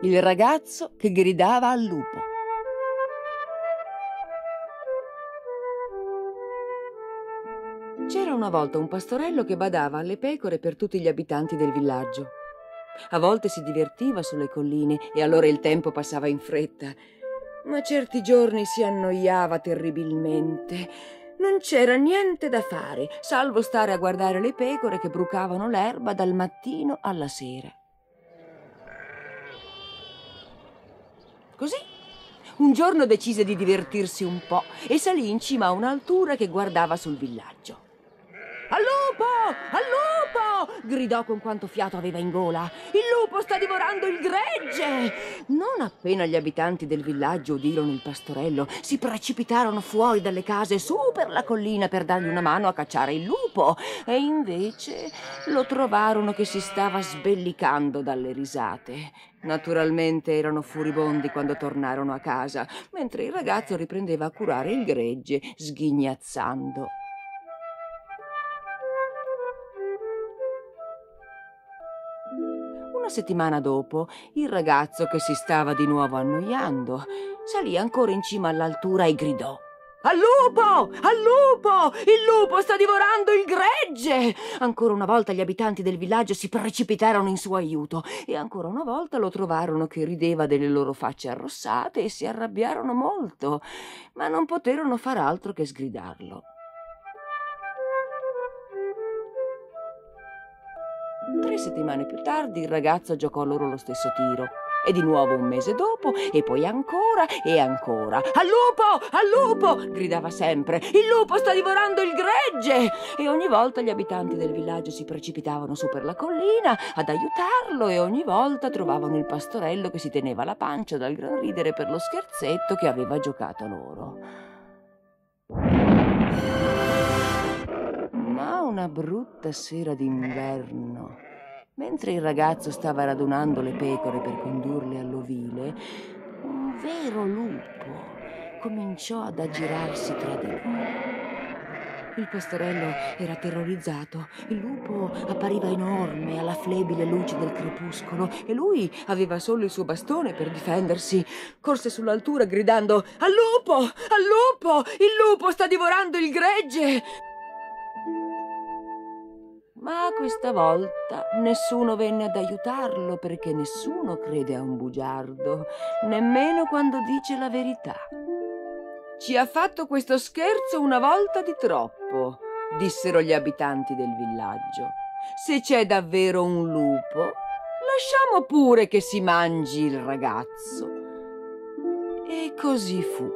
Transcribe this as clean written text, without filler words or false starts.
Il ragazzo che gridava al lupo. C'era una volta un pastorello che badava alle pecore per tutti gli abitanti del villaggio. A volte si divertiva sulle colline e allora il tempo passava in fretta, ma certi giorni si annoiava terribilmente. Non c'era niente da fare, salvo stare a guardare le pecore che brucavano l'erba dal mattino alla sera. Così, un giorno decise di divertirsi un po' e salì in cima a un'altura che guardava sul villaggio. «Al lupo! Al lupo!» gridò con quanto fiato aveva in gola. «Il lupo sta divorando il gregge!» Non appena gli abitanti del villaggio udirono il pastorello, si precipitarono fuori dalle case su per la collina per dargli una mano a cacciare il lupo, e invece lo trovarono che si stava sbellicando dalle risate. Naturalmente erano furibondi quando tornarono a casa, mentre il ragazzo riprendeva a curare il gregge, sghignazzando. Una settimana dopo, il ragazzo, che si stava di nuovo annoiando, salì ancora in cima all'altura e gridò: «Al lupo! Al lupo! Il lupo sta divorando il gregge!» Ancora una volta gli abitanti del villaggio si precipitarono in suo aiuto e ancora una volta lo trovarono che rideva delle loro facce arrossate e si arrabbiarono molto, ma non poterono far altro che sgridarlo. 3 settimane più tardi il ragazzo giocò loro lo stesso tiro, e di nuovo un mese dopo, e poi ancora e ancora. «Al lupo! Al lupo!» gridava sempre. «Il lupo sta divorando il gregge!» E ogni volta gli abitanti del villaggio si precipitavano su per la collina ad aiutarlo, e ogni volta trovavano il pastorello che si teneva la pancia dal gran ridere per lo scherzetto che aveva giocato loro. Ma una brutta sera d'inverno, mentre il ragazzo stava radunando le pecore per condurle all'ovile, un vero lupo cominciò ad aggirarsi tra di loro. Il pastorello era terrorizzato. Il lupo appariva enorme alla flebile luce del crepuscolo e lui aveva solo il suo bastone per difendersi. Corse sull'altura gridando: «Al lupo! Al lupo! Il lupo sta divorando il gregge!» Ma questa volta nessuno venne ad aiutarlo, perché nessuno crede a un bugiardo, nemmeno quando dice la verità. «Ci ha fatto questo scherzo una volta di troppo», dissero gli abitanti del villaggio. «Se c'è davvero un lupo, lasciamo pure che si mangi il ragazzo». E così fu.